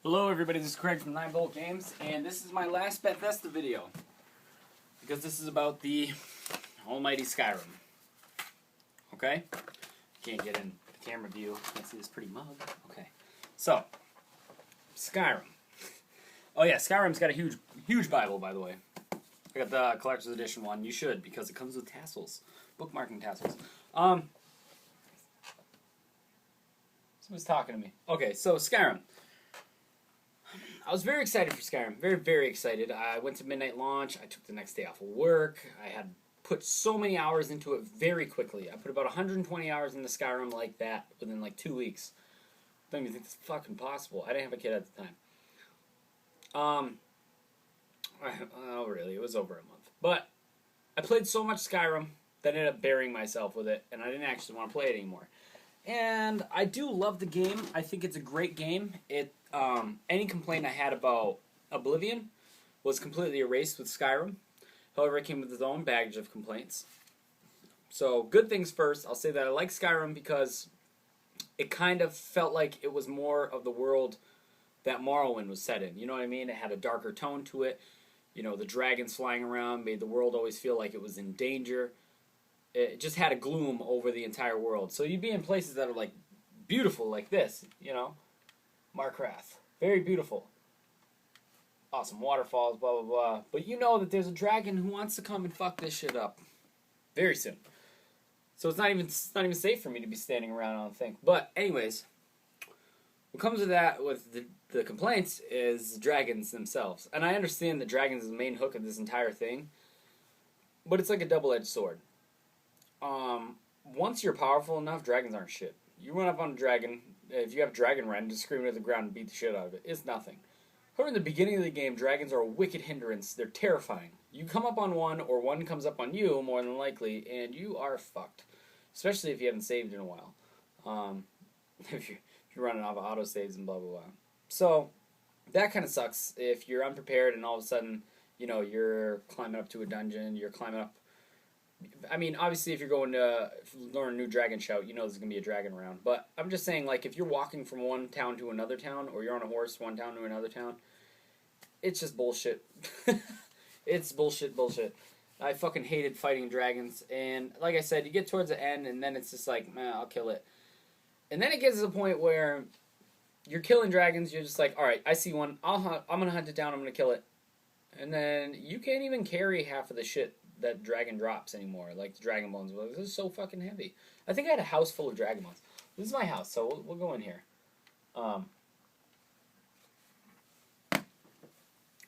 Hello everybody, this is Craig from 9 Volt Games, and this is my last Bethesda video. Because this is about the almighty Skyrim. Okay? Can't get in the camera view. Can't see this pretty mug. Okay. So, Skyrim. Oh yeah, Skyrim's got a huge Bible, by the way. I got the Collector's Edition one. You should, because it comes with tassels. Bookmarking tassels. Someone's talking to me. Okay, so Skyrim. I was very excited for Skyrim. Very, very excited. I went to midnight launch. I took the next day off of work. I had put so many hours into it very quickly. I put about 120 hours into Skyrim like that within like 2 weeks. I don't even think it's fucking possible. I didn't have a kid at the time. Oh, really, it was over a month. But I played so much Skyrim that I ended up burying myself with it, and I didn't actually want to play it anymore. And I do love the game. I think it's a great game. Any complaint I had about Oblivion was completely erased with Skyrim. However, it came with its own baggage of complaints. So, good things first. I'll say that I like Skyrim because it kind of felt like it was more of the world that Morrowind was set in. You know what I mean? It had a darker tone to it. You know, the dragons flying around made the world always feel like it was in danger. It just had a gloom over the entire world. So you'd be in places that are like beautiful like this, you know. Markrath. Very beautiful. Awesome waterfalls, blah, blah, blah. But you know that there's a dragon who wants to come and fuck this shit up. Very soon. So it's not even safe for me to be standing around, I don't think. But anyways, what comes with that, with the complaints, is dragons themselves. And I understand that dragons is the main hook of this entire thing. But it's like a double-edged sword. Once you're powerful enough, dragons aren't shit. You run up on a dragon, if you have Dragon Rend, just scream it at the ground and beat the shit out of it. It's nothing. However, in the beginning of the game, dragons are a wicked hindrance. They're terrifying. You come up on one, or one comes up on you, more than likely, and you are fucked. Especially if you haven't saved in a while. If you're running off of autosaves and blah, blah, blah. So, that kind of sucks if you're unprepared and all of a sudden, you know, you're climbing up to a dungeon, you're climbing up. I mean, obviously, if you're going to learn a new dragon shout, you know there's going to be a dragon around. But I'm just saying, like, if you're walking from one town to another town, or you're on a horse one town to another town, it's just bullshit. It's bullshit. I fucking hated fighting dragons. And like I said, you get towards the end, and then it's just like, man, I'll kill it. And then it gets to the point where you're killing dragons, you're just like, alright, I see one, I'm going to hunt it down, I'm going to kill it. And then you can't even carry half of the shit that dragon drops anymore, like the dragon bones. This is so fucking heavy. I think I had a house full of dragon bones. This is my house, so we'll go in here. I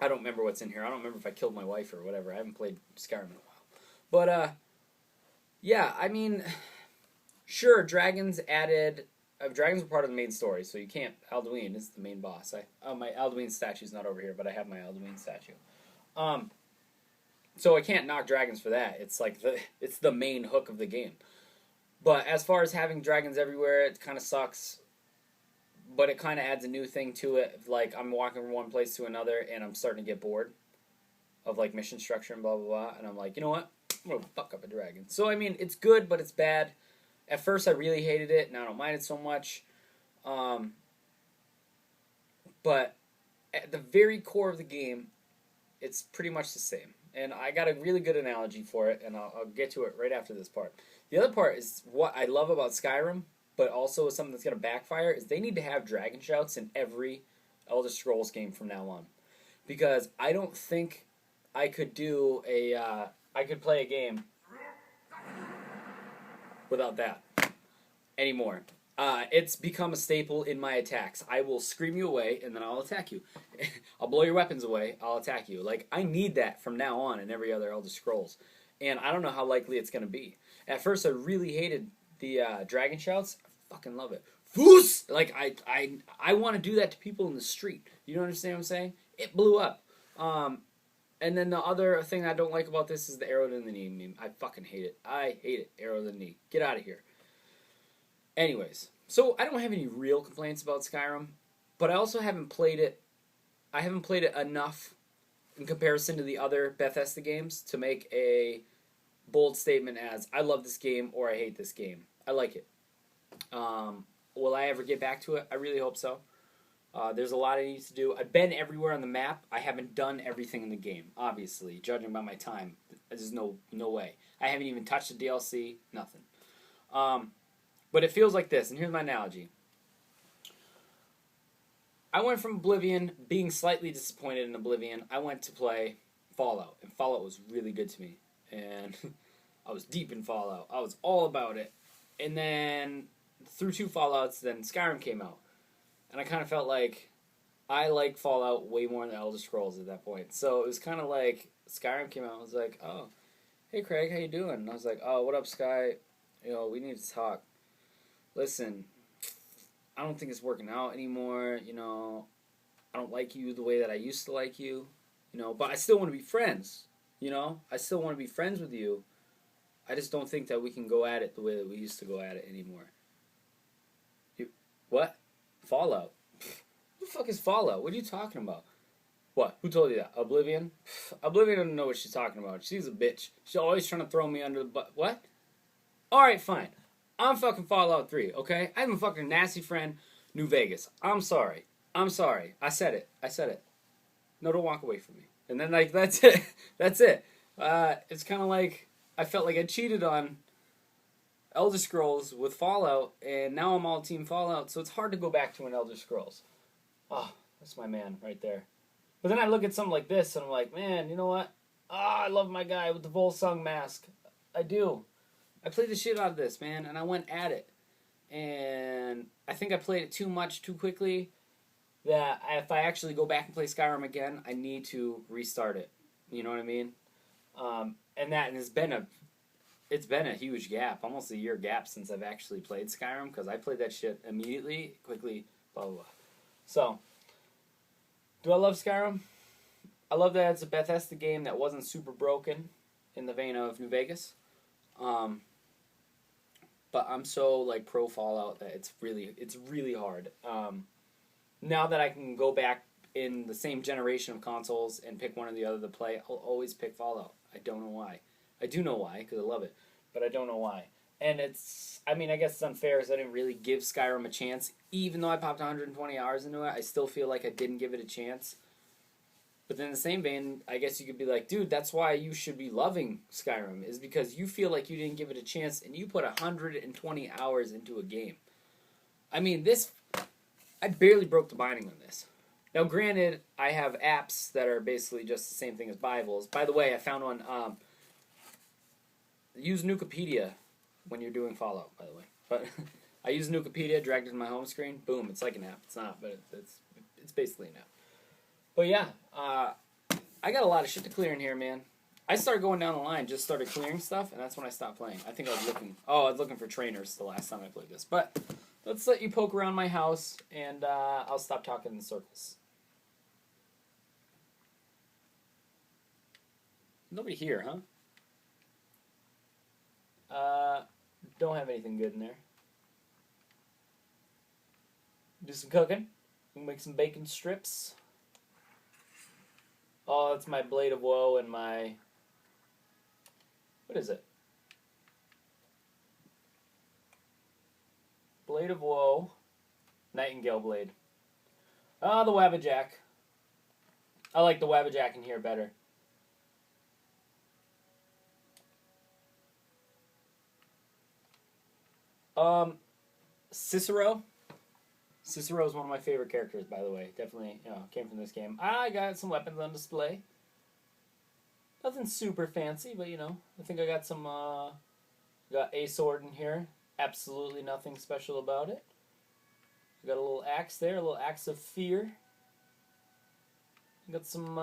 don't remember what's in here. I don't remember if I killed my wife or whatever. I haven't played Skyrim in a while. But, yeah, I mean, sure, dragons added. Dragons were part of the main story, so you can't. Alduin is the main boss. My Alduin statue's not over here, but I have my Alduin statue. So I can't knock dragons for that. It's like it's the main hook of the game. But as far as having dragons everywhere, it kind of sucks. But it kind of adds a new thing to it. Like, I'm walking from one place to another, and I'm starting to get bored of, like, mission structure and blah, blah, blah. And I'm like, you know what? I'm going to fuck up a dragon. So, I mean, it's good, but it's bad. At first, I really hated it, and I don't mind it so much. But at the very core of the game, it's pretty much the same. And I got a really good analogy for it, and I'll get to it right after this part. The other part is what I love about Skyrim, but also something that's going to backfire, is they need to have dragon shouts in every Elder Scrolls game from now on. Because I don't think I could do I could play a game without that anymore. It's become a staple in my attacks. I will scream you away, and then I'll attack you. I'll blow your weapons away, I'll attack you. Like, I need that from now on in every other Elder Scrolls. And I don't know how likely it's going to be. At first, I really hated the dragon shouts. I fucking love it. Foos! Like, I want to do that to people in the street. You don't understand what I'm saying? It blew up. And then the other thing I don't like about this is the arrow to the knee meme. I fucking hate it. I hate it. Arrow to the knee. Get out of here. Anyways, so I don't have any real complaints about Skyrim, but I also haven't played it. I haven't played it enough in comparison to the other Bethesda games to make a bold statement as, I love this game or I hate this game. I like it. Will I ever get back to it? I really hope so. There's a lot I need to do. I've been everywhere on the map. I haven't done everything in the game, obviously, judging by my time. There's no way. I haven't even touched the DLC, nothing. But it feels like this, and here's my analogy. I went from Oblivion, being slightly disappointed in Oblivion. I went to play Fallout, and Fallout was really good to me. And I was deep in Fallout. I was all about it. And then, through 2 Fallouts, then Skyrim came out. And I kind of felt like I like Fallout way more than Elder Scrolls at that point. So it was kind of like Skyrim came out. I was like, oh, hey Craig, how you doing? And I was like, oh, what up, Sky? We need to talk. Listen, I don't think it's working out anymore. I don't like you the way that I used to like you. But I still want to be friends. I still want to be friends with you. I just don't think that we can go at it the way that we used to go at it anymore. What? Fallout? Who the fuck is Fallout? What are you talking about? What? Who told you that? Oblivion? Oblivion doesn't know what she's talking about. She's a bitch. She's always trying to throw me under the butt. What? Alright, fine. I'm fucking Fallout 3, okay? I have a fucking nasty friend, New Vegas. I'm sorry. I said it. No, don't walk away from me. And then, that's it. That's it. It's kind of like I felt like I cheated on Elder Scrolls with Fallout, and now I'm all Team Fallout, so it's hard to go back to an Elder Scrolls. Oh, that's my man right there. But then I look at something like this, and I'm like, man, you know what? I love my guy with the Volsung mask. I do. I played the shit out of this, man, and I went at it. And I think I played it too much, too quickly, that if I actually go back and play Skyrim again, I need to restart it. You know what I mean? And it's been a huge gap, almost a year gap since I've actually played Skyrim, because I played that shit immediately, quickly, blah, blah, blah. So, do I love Skyrim? I love that it's a Bethesda game that wasn't super broken in the vein of New Vegas. But I'm so, pro Fallout that it's really hard. Now that I can go back in the same generation of consoles and pick one or the other to play, I'll always pick Fallout. I don't know why. I do know why, because I love it. But I don't know why. And I guess it's unfair, because I didn't really give Skyrim a chance. Even though I popped 120 hours into it, I still feel like I didn't give it a chance. But then in the same vein, I guess you could be like, dude, that's why you should be loving Skyrim, is because you feel like you didn't give it a chance, and you put 120 hours into a game. I barely broke the binding on this. Now, granted, I have apps that are basically just the same thing as Bibles. By the way, I found one. Use Nukipedia when you're doing Fallout, by the way. But I use Nukipedia, dragged it to my home screen. Boom, it's like an app. It's not, but it's basically an app. But yeah, I got a lot of shit to clear in here, man. I started going down the line, just started clearing stuff, and that's when I stopped playing. I think I was looking for trainers the last time I played this. But let's let you poke around my house, and I'll stop talking in circles. Nobody here, huh? Don't have anything good in there. Do some cooking. Make some bacon strips. Oh, that's my Blade of Woe and my... What is it? Blade of Woe. Nightingale Blade. Ah, the Wabbajack. I like the Wabbajack in here better. Cicero. Cicero is one of my favorite characters, by the way. Definitely, came from this game. I got some weapons on display. Nothing super fancy, but I think I got some, got a sword in here. Absolutely nothing special about it. Got a little axe there, a little axe of fear. Got some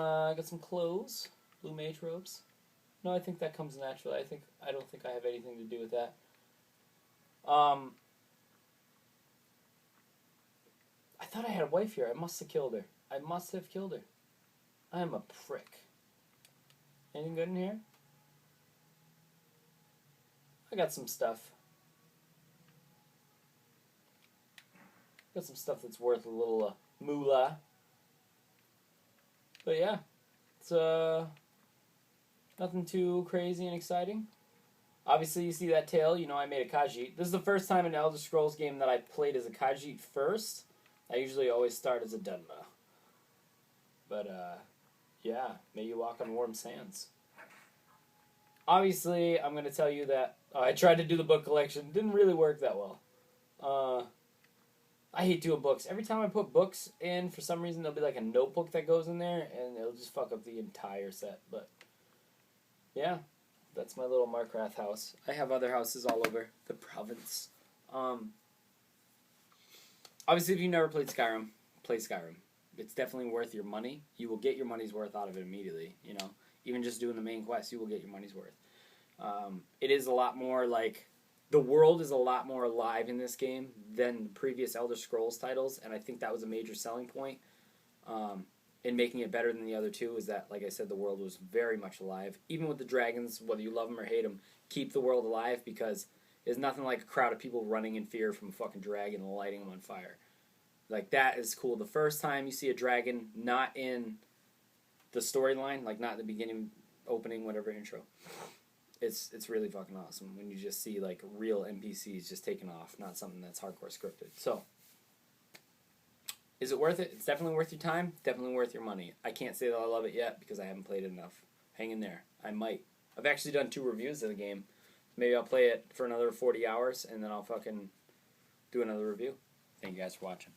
clothes, blue mage robes. No, I think that comes naturally. I don't think I have anything to do with that. I thought I had a wife here. I must have killed her. I am a prick. Anything good in here? I got some stuff. Got some stuff that's worth a little moolah. But yeah, it's nothing too crazy and exciting. Obviously, you see that tail. I made a Khajiit. This is the first time in an Elder Scrolls game that I played as a Khajiit first. I usually always start as a Dunma. But, yeah, may you walk on warm sands. Obviously, I'm going to tell you that I tried to do the book collection. Didn't really work that well. I hate doing books. Every time I put books in, for some reason, there'll be like a notebook that goes in there, and it'll just fuck up the entire set. But, yeah, that's my little Markrath house. I have other houses all over the province. Obviously, if you've never played Skyrim, play Skyrim. It's definitely worth your money. You will get your money's worth out of it immediately, you know. Even just doing the main quest, you will get your money's worth. It is a lot more like... The world is a lot more alive in this game than the previous Elder Scrolls titles, and I think that was a major selling point in making it better than the other two, is that, like I said, the world was very much alive. Even with the dragons, whether you love them or hate them, keep the world alive, because there's nothing like a crowd of people running in fear from a fucking dragon and lighting them on fire. Like, that is cool. The first time you see a dragon not in the storyline, like not in the beginning, opening, whatever intro, it's really fucking awesome when you just see like real NPCs just taking off, not something that's hardcore scripted. So, is it worth it? It's definitely worth your time, definitely worth your money. I can't say that I love it yet because I haven't played it enough. Hang in there. I might. I've actually done 2 reviews of the game. Maybe I'll play it for another 40 hours and then I'll fucking do another review. Thank you guys for watching.